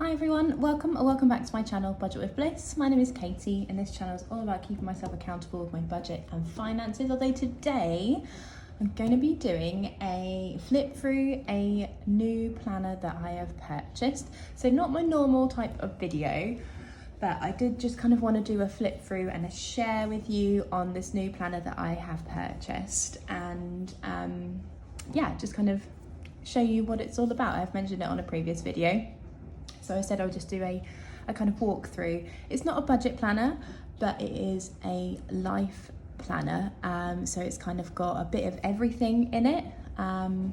Hi everyone, welcome back to my channel, Budget with Bliss. My name is Katie and this channel is all about keeping myself accountable with my budget and finances. Although today I'm going to be doing a flip through a new planner that I have purchased. So not my normal type of video, but I did just kind of want to do a flip through and a share with you on this new planner that I have purchased, and yeah, just kind of show you what it's all about. I've mentioned it on a previous video. So I said I would just do a kind of walkthrough. It's not a budget planner, but it is a life planner. So it's kind of got a bit of everything in it. And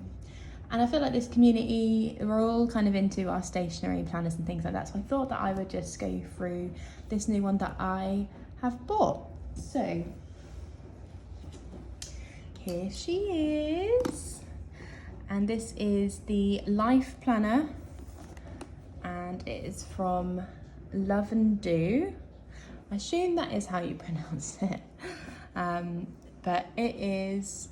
I feel like this community, we're all kind of into our stationery planners and things like that. So I thought that I would just go through this new one that I have bought. So here she is. And this is the Life Planner. And it is from Lovendu. I assume that is how you pronounce it. But it is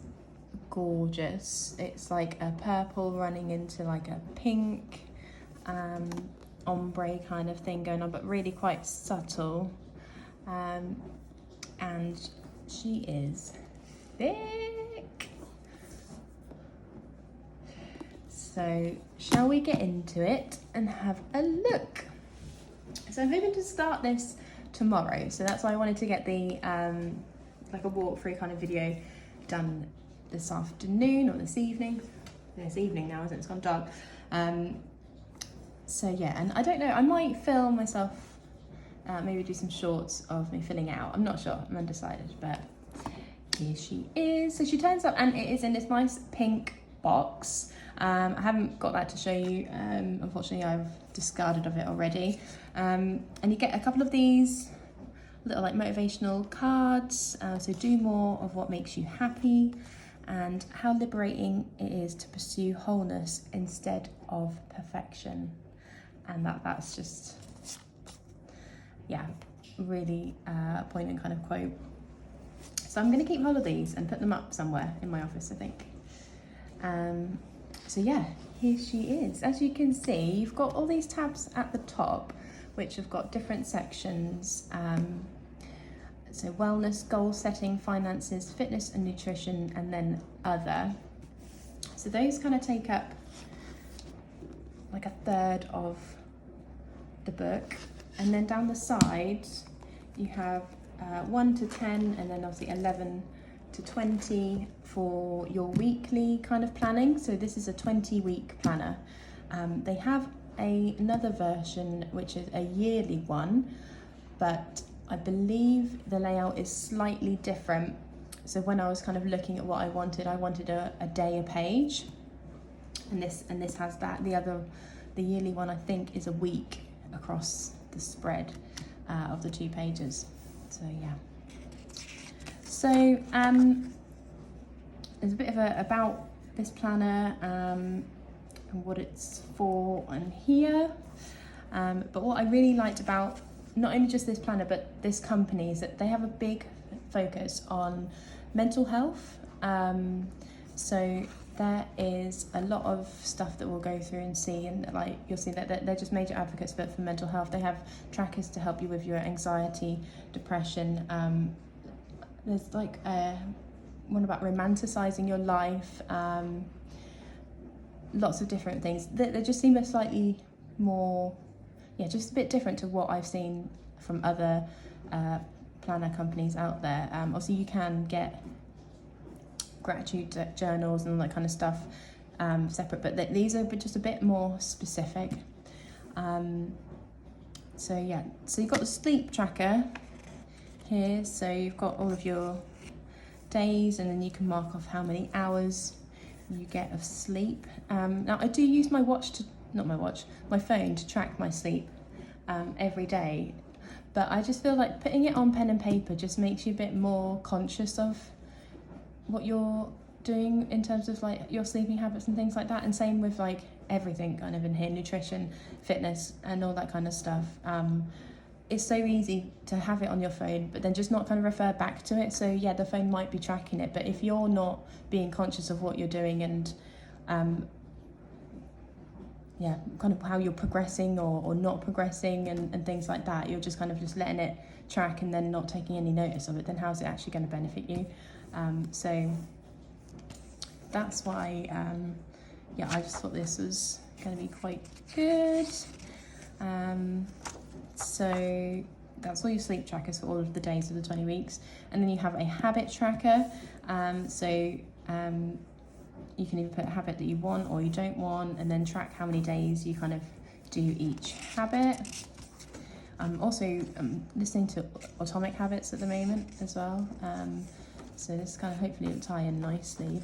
gorgeous. It's like a purple running into like a pink ombre kind of thing going on, but really quite subtle. And she is thick. So shall we get into it and have a look? So I'm hoping to start this tomorrow. So that's why I wanted to get the like a walkthrough kind of video done this afternoon or this evening. It's evening now, isn't it? It's gone dark. So yeah, and I don't know, I might film myself, maybe do some shorts of me filling out. I'm not sure, I'm undecided, but here she is. So she turns up and it is in this nice pink box. I haven't got that to show you, unfortunately I've discarded of it already. And you get a couple of these little like motivational cards, so do more of what makes you happy, and how liberating it is to pursue wholeness instead of perfection. And that's just, yeah, really poignant kind of quote. So I'm going to keep hold of these and put them up somewhere in my office, I think. So yeah, here she is. As you can see, you've got all these tabs at the top, which have got different sections. So wellness, goal setting, finances, fitness and nutrition, and then other. So those kind of take up like a third of the book. And then down the side, you have 1 to 10, and then obviously 11 to 20 for your weekly kind of planning. So this is a 20-week planner. They have another version which is a yearly one, but I believe the layout is slightly different. So when I was kind of looking at what I wanted a day a page, and this has that. The yearly one I think is a week across the spread of the 2 pages. So yeah. So there's a bit of about this planner and what it's for on here. But what I really liked about not only just this planner, but this company, is that they have a big focus on mental health. So there is a lot of stuff that we'll go through and see, and like you'll see that they're just major advocates for mental health. They have trackers to help you with your anxiety, depression. There's like one about romanticizing your life, lots of different things. They just seem a slightly more, yeah, just a bit different to what I've seen from other planner companies out there. Obviously you can get gratitude journals and all that kind of stuff separate, but these are just a bit more specific. So yeah, so you've got the sleep tracker here, so you've got all of your days, and then you can mark off how many hours you get of sleep. Now I do use my phone to track my sleep every day, but I just feel like putting it on pen and paper just makes you a bit more conscious of what you're doing in terms of like your sleeping habits and things like that. And same with like everything kind of in here, nutrition, fitness and all that kind of stuff. It's so easy to have it on your phone, but then just not kind of refer back to it. So yeah, the phone might be tracking it, but if you're not being conscious of what you're doing and yeah, kind of how you're progressing or not progressing and things like that. You're just kind of just letting it track and then not taking any notice of it, then how's it actually going to benefit you? So that's why, yeah, I just thought this was going to be quite good. So that's all your sleep trackers for all of the days of the 20 weeks. And then you have a habit tracker. You can either put a habit that you want or you don't want, and then track how many days you kind of do each habit. I'm also listening to Atomic Habits at the moment as well. So this kind of hopefully will tie in nicely.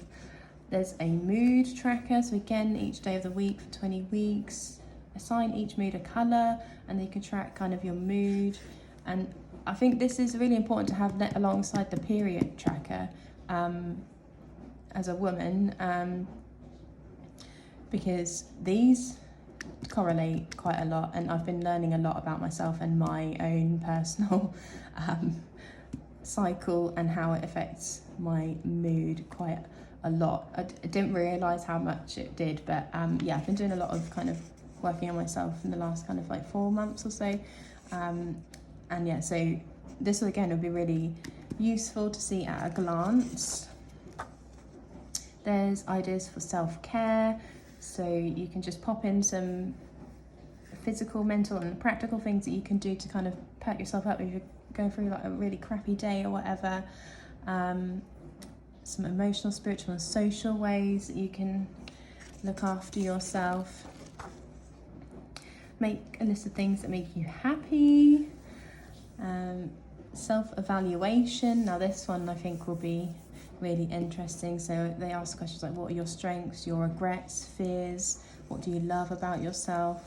There's a mood tracker. So again, each day of the week for 20 weeks. Assign each mood a colour, and then you can track kind of your mood. And I think this is really important to have alongside the period tracker as a woman, because these correlate quite a lot, and I've been learning a lot about myself and my own personal cycle and how it affects my mood quite a lot. I didn't realise how much it did, but yeah, I've been doing a lot of kind of working on myself in the last kind of like 4 months or so, and yeah, so this again would be really useful to see at a glance. There's ideas for self-care, so you can just pop in some physical, mental and practical things that you can do to kind of perk yourself up if you're going through like a really crappy day or whatever. Some emotional, spiritual and social ways that you can look after yourself. Make a list of things that make you happy. Self-evaluation. Now this one I think will be really interesting. So they ask questions like, what are your strengths, your regrets, fears, what do you love about yourself?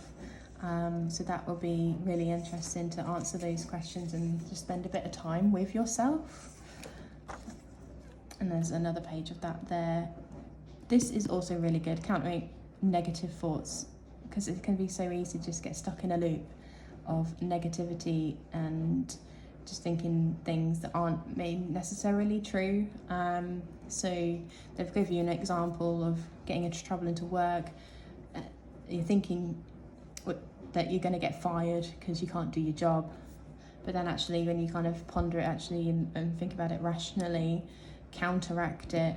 So that will be really interesting to answer those questions and just spend a bit of time with yourself. And there's another page of that there. This is also really good, countering negative thoughts, because it can be so easy to just get stuck in a loop of negativity and just thinking things that aren't maybe necessarily true. So they've given you an example of getting into trouble into work. You're thinking that you're going to get fired because you can't do your job, but then actually when you kind of ponder it actually and think about it rationally, counteract it,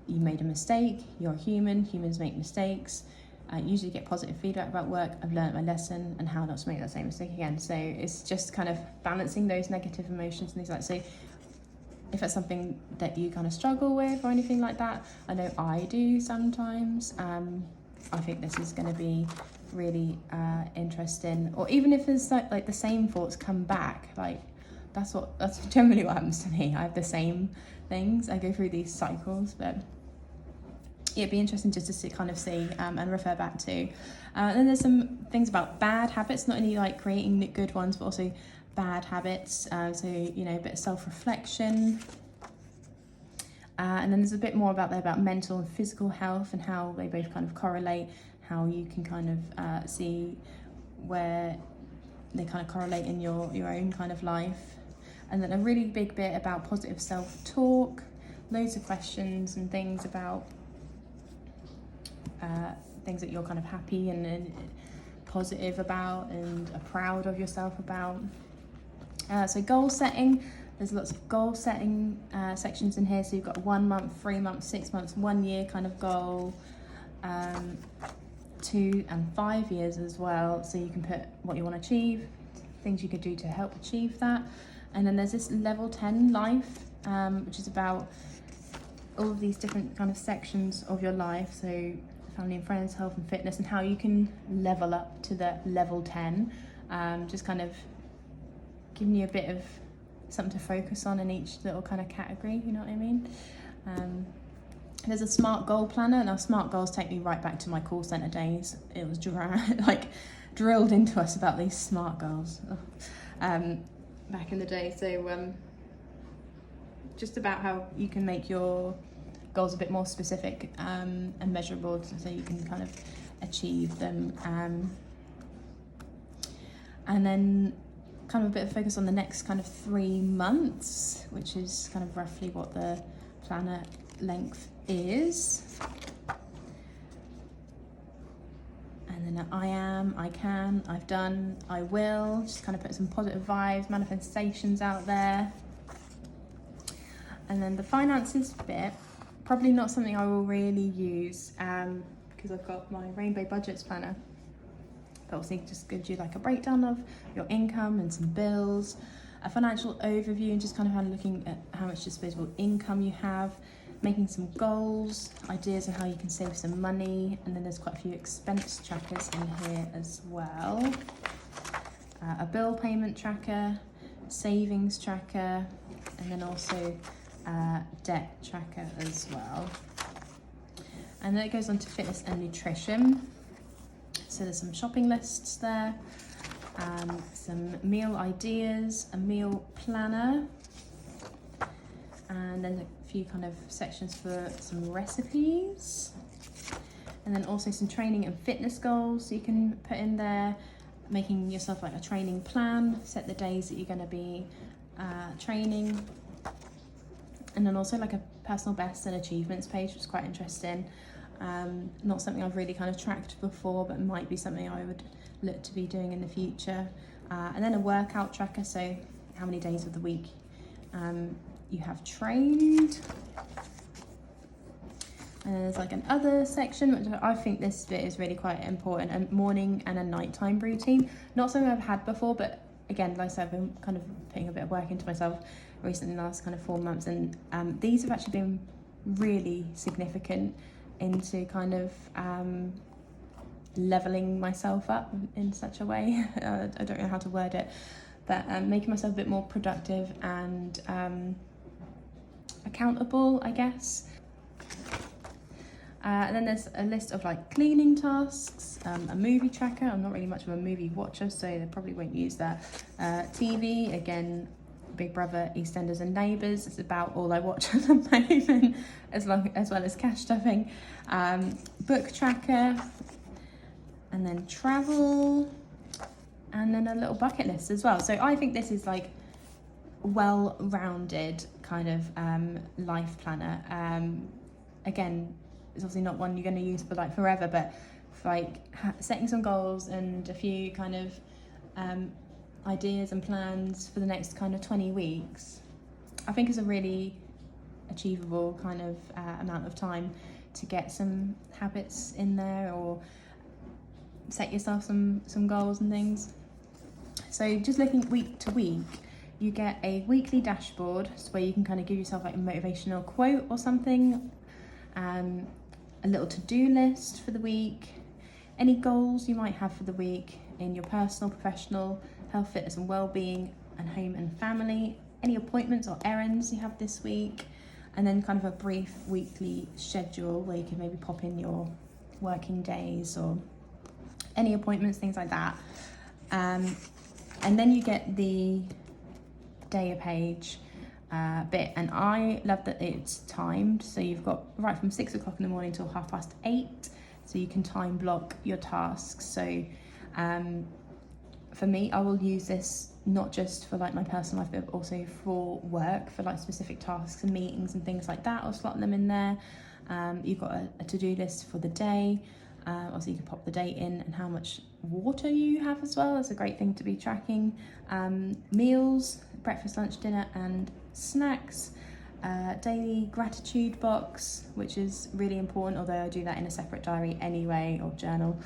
you made a mistake, you're human, humans make mistakes. Usually get positive feedback about work, I've learned my lesson and how not to make that same mistake again. So it's just kind of balancing those negative emotions and things like that. So if that's something that you kind of struggle with or anything like that, I know I do sometimes, I think this is going to be really interesting. Or even if there's like the same thoughts come back, like that's generally what happens to me. I have the same things, I go through these cycles, but it'd be interesting just to see and refer back to. And then there's some things about bad habits, not only like creating good ones, but also bad habits. So, you know, a bit of self-reflection. And then there's a bit more about mental and physical health and how they both kind of correlate, how you can kind of see where they kind of correlate in your own kind of life. And then a really big bit about positive self-talk, loads of questions and things about things that you're kind of happy and positive about and are proud of yourself about. So goal setting, there's lots of goal setting sections in here. So you've got 1 month, 3 months, 6 months, 1 year kind of goal, 2 and 5 years as well. So you can put what you want to achieve, things you could do to help achieve that. And then there's this level 10 life, which is about all of these different kind of sections of your life. So family and friends, health and fitness, and how you can level up to the level 10. Just kind of giving you a bit of something to focus on in each little kind of category, you know what I mean? There's a SMART goal planner. Now SMART goals take me right back to my call centre days. It was drilled into us about these SMART goals back in the day. So just about how you can make your goals a bit more specific and measurable, so you can kind of achieve them. And then kind of a bit of focus on the next kind of 3 months, which is kind of roughly what the planner length is. And then I am, I can, I've done, I will. Just kind of put some positive vibes, manifestations out there. And then the finances bit, probably not something I will really use because I've got my Rainbow Budgets planner. But obviously it just gives you like a breakdown of your income and some bills, a financial overview, and just kind of looking at how much disposable income you have, making some goals, ideas on how you can save some money, and then there's quite a few expense trackers in here as well. A bill payment tracker, savings tracker, and then also debt tracker as well. And then it goes on to fitness and nutrition. So there's some shopping lists there, some meal ideas, a meal planner, and then a few kind of sections for some recipes, and then also some training and fitness goals so you can put in there, making yourself like a training plan, set the days that you're going to be training, and then also like a personal bests and achievements page, which is quite interesting. Not something I've really kind of tracked before, but might be something I would look to be doing in the future. And then a workout tracker, so how many days of the week you have trained. And then there's like an other section, which I think this bit is really quite important, a morning and a nighttime routine. Not something I've had before, but again, like I said, I've been kind of putting a bit of work into myself recently in the last kind of 4 months, and these have actually been really significant into kind of leveling myself up in such a way. I don't know how to word it, but making myself a bit more productive and accountable, I guess. And then there's a list of like cleaning tasks, a movie tracker. I'm not really much of a movie watcher, so they probably won't use that. TV, again, Big Brother, EastEnders and Neighbours. It's about all I watch at the moment, as well as cash stuffing. Book tracker, and then travel, and then a little bucket list as well. So I think this is like well-rounded kind of life planner. Again, it's obviously not one you're going to use for like forever, but for like setting some goals and a few kind of ideas and plans for the next kind of 20 weeks, I think is a really achievable kind of amount of time to get some habits in there or set yourself some goals and things. So just looking week to week, you get a weekly dashboard, so where you can kind of give yourself like a motivational quote or something, a little to-do list for the week, any goals you might have for the week in your personal, professional, health, fitness and well-being, and home and family, any appointments or errands you have this week, and then kind of a brief weekly schedule where you can maybe pop in your working days or any appointments, things like that. And then you get the day page bit, and I love that it's timed, so you've got right from 6 o'clock in the morning till 8:30, so you can time block your tasks. So for me, I will use this not just for like my personal life, but also for work, for like specific tasks and meetings and things like that. I'll slot them in there. You've got a to-do list for the day. Also, you can pop the date in and how much water you have as well. That's a great thing to be tracking. Meals, breakfast, lunch, dinner and snacks. Daily gratitude box, which is really important, although I do that in a separate diary anyway, or journal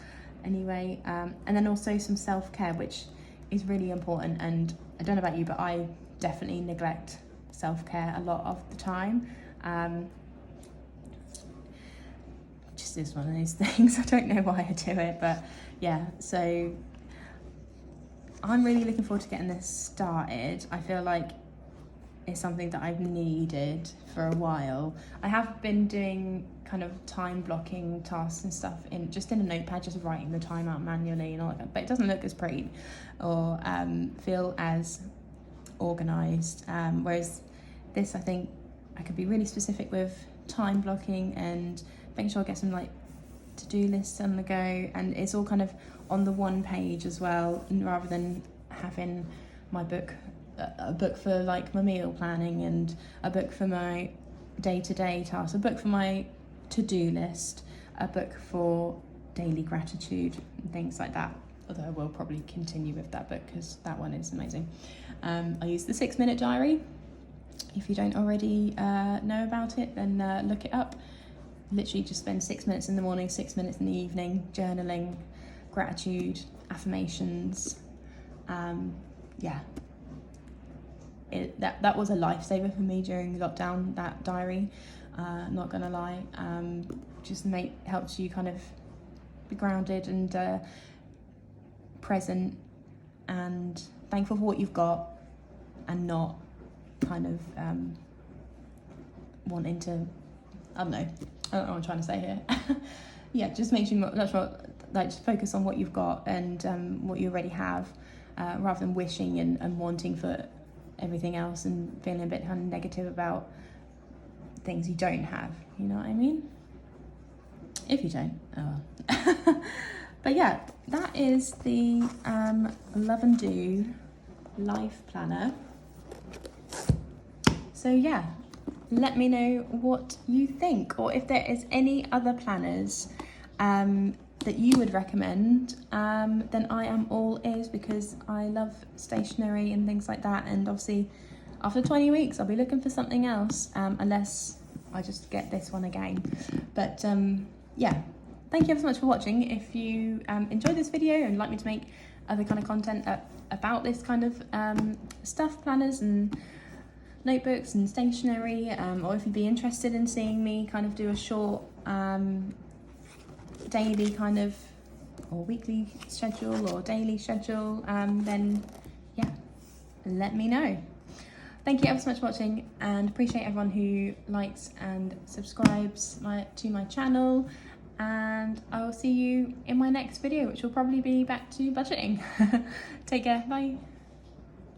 anyway. And then also some self-care, which is really important. And I don't know about you, but I definitely neglect self-care a lot of the time. Just is one of those things. I don't know why I do it, but yeah, so I'm really looking forward to getting this started. I feel like it's something that I've needed for a while. I have been doing kind of time blocking tasks and stuff in a notepad, just writing the time out manually and all that, but it doesn't look as pretty or feel as organised. Whereas this, I think I could be really specific with time blocking and making sure I get some like to-do lists on the go, and it's all kind of on the one page as well, rather than having my book, a book for like my meal planning and a book for my day-to-day tasks, a book for my to-do list, a book for daily gratitude and things like that. Although I will probably continue with that book because that one is amazing. I use the 6-minute diary. If you don't already know about it, then look it up. Literally just spend 6 minutes in the morning, 6 minutes in the evening, journaling, gratitude, affirmations. Yeah, that was a lifesaver for me during lockdown, that diary. Not gonna lie, just helps you kind of be grounded and present and thankful for what you've got, and not kind of wanting to, I don't know what I'm trying to say here. Yeah, just makes you much more like, just focus on what you've got and what you already have, rather than wishing and wanting for everything else and feeling a bit kind of negative about things you don't have, you know what I mean? If you don't, oh well. But yeah, that is the Lovendu Life Planner. So yeah, let me know what you think, or if there is any other planners that you would recommend, then I am all ears, because I love stationery and things like that, and obviously after 20 weeks I'll be looking for something else, unless I just get this one again. But yeah, thank you ever so much for watching. If you enjoyed this video and like me to make other kind of content about this kind of stuff, planners and notebooks and stationery, or if you'd be interested in seeing me kind of do a short daily kind of, or weekly schedule or daily schedule, then yeah, let me know. Thank you ever so much for watching, and appreciate everyone who likes and subscribes to my channel, and I will see you in my next video, which will probably be back to budgeting. Take care, bye.